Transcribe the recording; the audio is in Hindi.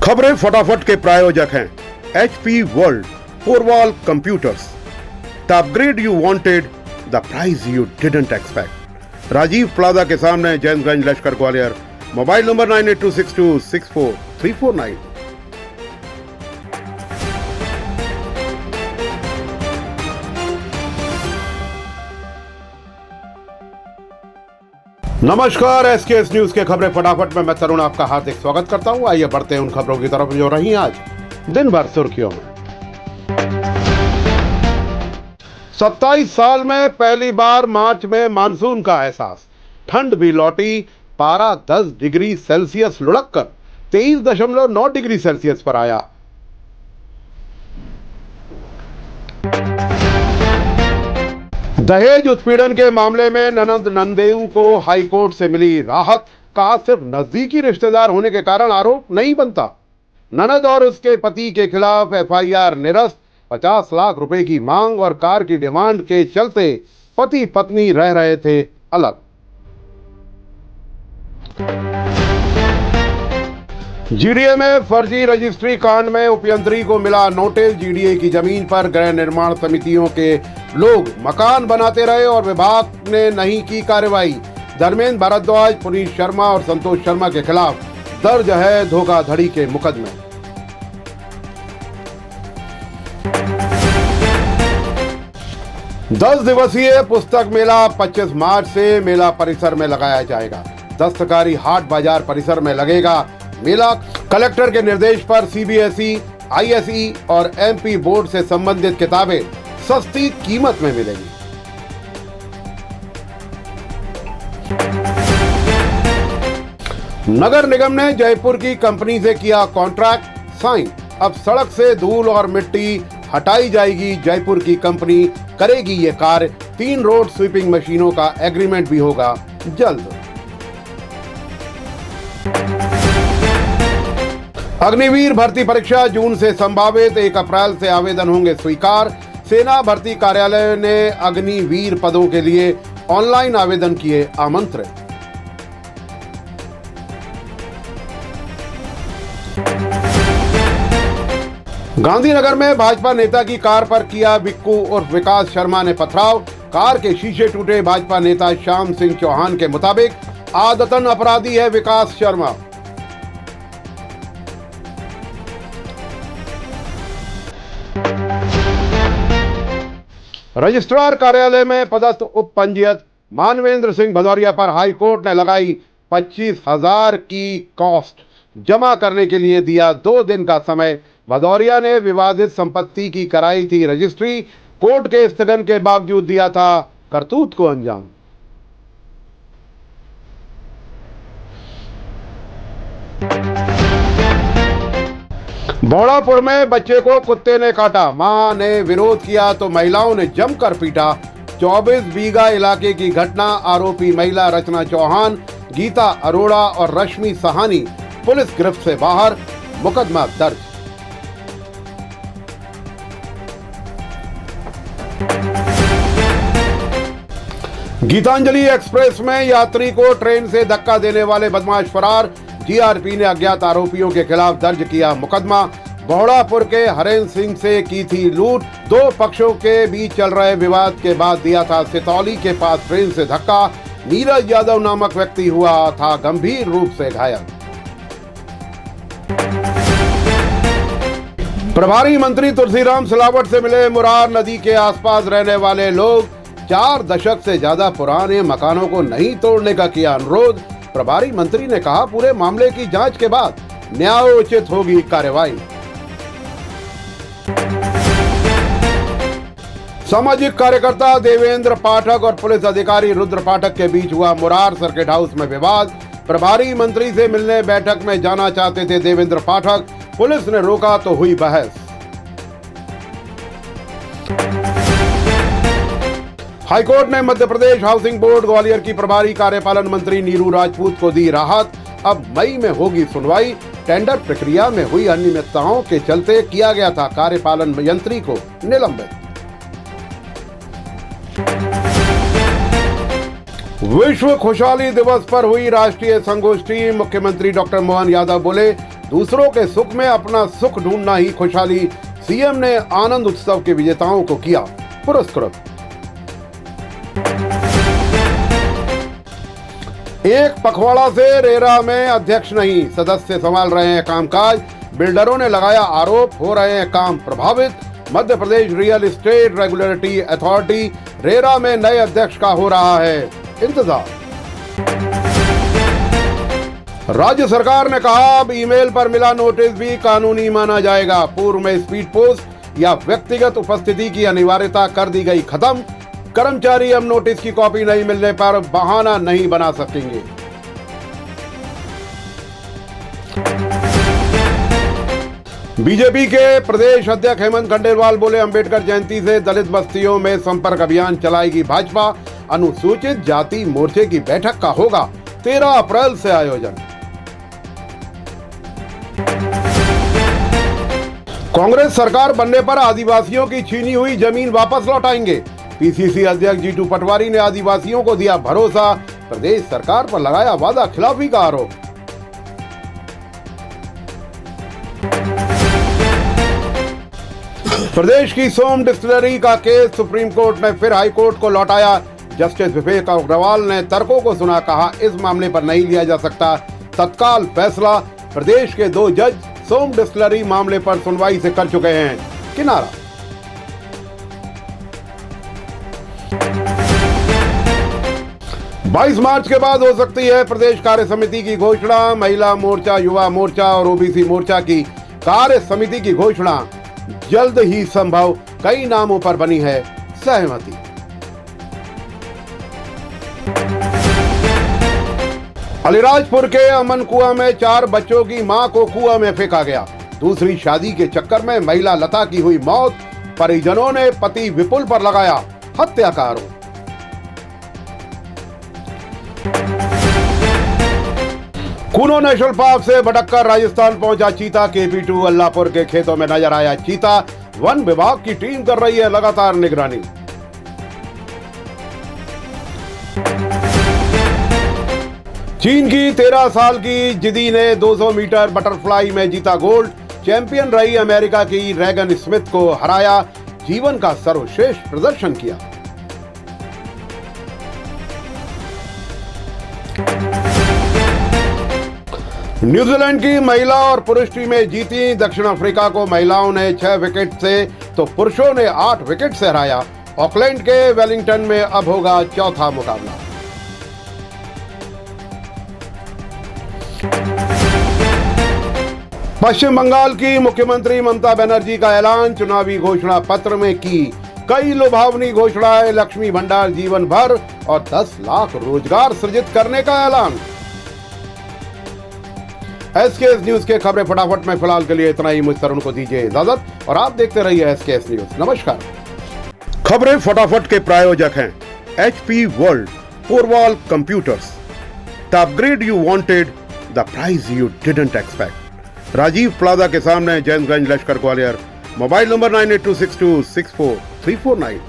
खबरें फटाफट के प्रायोजक हैं HP world, Porwal computers. The upgrade you wanted, the price you didn't expect. Rajiv plaza के सामने, जैनगंज, लश्कर, ग्वालियर। Mobile number 9826264349। नमस्कार, SKS न्यूज के खबरें फटाफट में मैं तरुण आपका हार्दिक स्वागत करता हूं। आइए बढ़ते हैं उन खबरों की तरफ जो रही आज दिन भर सुर्खियों में। 27 साल में पहली बार मार्च में मानसून का एहसास। ठंड भी लौटी, पारा 10 डिग्री सेल्सियस लुढ़ककर 23.9 डिग्री सेल्सियस पर आया। दहेज उत्पीड़न के मामले में ननद नंदेऊ को हाईकोर्ट से मिली राहत। कहा सिर्फ नजदीकी रिश्तेदार होने के कारण आरोप नहीं बनता। ननद और उसके पति के खिलाफ FIR निरस्त। 50 लाख रुपए की मांग और कार की डिमांड के चलते पति पत्नी रह रहे थे अलग। GDA में फर्जी रजिस्ट्री कांड में उपयंत्री को मिला नोटिस। GDA की जमीन पर गृह निर्माण समितियों के लोग मकान बनाते रहे और विभाग ने नहीं की कार्रवाई। धर्मेंद्र भारद्वाज, पुनीत शर्मा और संतोष शर्मा के खिलाफ दर्ज है धोखाधड़ी के मुकदमे। दस दिवसीय पुस्तक मेला 25 मार्च से मेला परिसर में लगाया जाएगा। दस्तकारी हाट बाजार परिसर में लगेगा मेला। कलेक्टर के निर्देश पर CBSE, ISE और MP बोर्ड से संबंधित किताबें सस्ती कीमत में मिलेंगी। नगर निगम ने जयपुर की कंपनी से किया कॉन्ट्रैक्ट साइन। अब सड़क से धूल और मिट्टी हटाई जाएगी। जयपुर की कंपनी करेगी ये कार्य। 3 रोड स्वीपिंग मशीनों का एग्रीमेंट भी होगा जल्द। अग्निवीर भर्ती परीक्षा जून से संभावित। 1 अप्रैल से आवेदन होंगे स्वीकार। सेना भर्ती कार्यालय ने अग्निवीर पदों के लिए ऑनलाइन आवेदन किए आमंत्रित। गांधीनगर में भाजपा नेता की कार पर किया बिक्कू उर्फ विकास शर्मा ने पथराव। कार के शीशे टूटे। भाजपा नेता श्याम सिंह चौहान के मुताबिक आदतन अपराधी है विकास शर्मा। रजिस्ट्रार कार्यालय में पदस्थ उप पंजीयक मानवेंद्र सिंह भदौरिया पर हाईकोर्ट ने लगाई 25,000 की कॉस्ट। जमा करने के लिए दिया 2 दिन का समय। भदौरिया ने विवादित संपत्ति की कराई थी रजिस्ट्री। कोर्ट के स्थगन के बावजूद दिया था करतूत को अंजाम। बौड़ापुर में बच्चे को कुत्ते ने काटा। मां ने विरोध किया तो महिलाओं ने जमकर पीटा। 24 बीघा इलाके की घटना। आरोपी महिला रचना चौहान, गीता अरोड़ा और रश्मि सहानी पुलिस गिरफ्त से बाहर। मुकदमा दर्ज। गीतांजलि एक्सप्रेस में यात्री को ट्रेन से धक्का देने वाले बदमाश फरार। GRP ने अज्ञात आरोपियों के खिलाफ दर्ज किया मुकदमा। बौड़ापुर के हरेंद्र सिंह से की थी लूट। 2 पक्षों के बीच चल रहे विवाद के बाद दिया था सितौली के पास ट्रेन से धक्का। नीरज यादव नामक व्यक्ति हुआ था गंभीर रूप से घायल। प्रभारी मंत्री तुलसीराम सिलावट से मिले मुरार नदी के आसपास रहने वाले लोग। 4 दशक से ज्यादा पुराने मकानों को नहीं तोड़ने का किया अनुरोध। प्रभारी मंत्री ने कहा पूरे मामले की जांच के बाद न्यायोचित होगी कार्रवाई। सामाजिक कार्यकर्ता देवेंद्र पाठक और पुलिस अधिकारी रुद्र पाठक के बीच हुआ मुरार सर्किट हाउस में विवाद। प्रभारी मंत्री से मिलने बैठक में जाना चाहते थे देवेंद्र पाठक। पुलिस ने रोका तो हुई बहस। हाईकोर्ट ने मध्य प्रदेश हाउसिंग बोर्ड ग्वालियर की प्रभारी कार्यपालन मंत्री नीरू राजपूत को दी राहत। अब मई में होगी सुनवाई। टेंडर प्रक्रिया में हुई अनियमितताओं के चलते किया गया था कार्यपालन यंत्री को निलंबित। विश्व खुशहाली दिवस पर हुई राष्ट्रीय संगोष्ठी। मुख्यमंत्री डॉक्टर मोहन यादव बोले दूसरों के सुख में अपना सुख ढूंढना ही खुशहाली। सीएम ने आनंद उत्सव के विजेताओं को किया पुरस्कृत। एक पखवाड़ा से रेरा में अध्यक्ष नहीं, सदस्य संभाल रहे हैं कामकाज। बिल्डरों ने लगाया आरोप, हो रहे हैं काम प्रभावित। Madhya Pradesh real estate regulatory authority RERA में नए अध्यक्ष का हो रहा है इंतजार। राज्य सरकार ने कहा अब ईमेल पर मिला नोटिस भी कानूनी माना जाएगा। पूर्व में स्पीड पोस्ट या व्यक्तिगत उपस्थिति की अनिवार्यता कर दी गई खत्म। कर्मचारी अब नोटिस की कॉपी नहीं मिलने पर बहाना नहीं बना सकेंगे। बीजेपी के प्रदेश अध्यक्ष हेमंत खंडेलवाल बोले, अंबेडकर जयंती से दलित बस्तियों में संपर्क अभियान चलाएगी भाजपा। अनुसूचित जाति मोर्चे की बैठक का होगा 13 अप्रैल से आयोजन। कांग्रेस सरकार बनने पर आदिवासियों की छीनी हुई जमीन वापस लौटाएंगे। पीसीसी अध्यक्ष जीतू पटवारी ने आदिवासियों को दिया भरोसा। प्रदेश सरकार पर लगाया वादा खिलाफी का आरोप। प्रदेश की सोम डिस्टिलरी का केस सुप्रीम कोर्ट ने फिर हाई कोर्ट को लौटाया। जस्टिस विवेक अग्रवाल ने तर्कों को सुना, कहा इस मामले पर नहीं लिया जा सकता तत्काल फैसला। प्रदेश के 2 जज सोम डिस्टिलरी मामले पर सुनवाई से कर चुके हैं किनारा। बाईस मार्च के बाद हो सकती है प्रदेश कार्य समिति की घोषणा। महिला मोर्चा, युवा मोर्चा और ओबीसी मोर्चा की कार्य समिति की घोषणा जल्द ही संभव। कई नामों पर बनी है सहमति। अलीराजपुर के अमन कुआं में 4 बच्चों की मां को कुआं में फेंका गया। दूसरी शादी के चक्कर में महिला लता की हुई मौत। परिजनों ने पति विपुल पर लगाया हत्या का आरोप। कूनो नेशनल पार्क से भटककर राजस्थान पहुंचा चीता। KP2 अल्लाहपुर के खेतों में नजर आया चीता। वन विभाग की टीम कर रही है लगातार निगरानी। चीन की 13 साल की जिदी ने 200 मीटर बटरफ्लाई में जीता गोल्ड। चैंपियन रही अमेरिका की रेगन स्मिथ को हराया। जीवन का सर्वश्रेष्ठ प्रदर्शन किया। न्यूजीलैंड की महिला और पुरुष टीमें जीती। दक्षिण अफ्रीका को महिलाओं ने 6 विकेट से तो पुरुषों ने 8 विकेट से हराया। ऑकलैंड के वेलिंगटन में अब होगा चौथा मुकाबला। पश्चिम बंगाल की मुख्यमंत्री ममता बनर्जी का ऐलान। चुनावी घोषणा पत्र में की कई लुभावनी घोषणाएं। लक्ष्मी भंडार जीवन भर और 10 लाख रोजगार सृजित करने का ऐलान। एसकेएस न्यूज के खबरें फटाफट में फिलहाल के लिए इतना ही। मुझ तरुण को दीजिए इजाजत और आप देखते रहिए एसकेएस न्यूज। नमस्कार। खबरें फटाफट के प्रायोजक हैं HP world, Porwal computers. The upgrade you wanted, the price you didn't expect. Rajiv plaza के सामने, जैनगंज, लश्कर ग्वालियर। Mobile number 9826264349।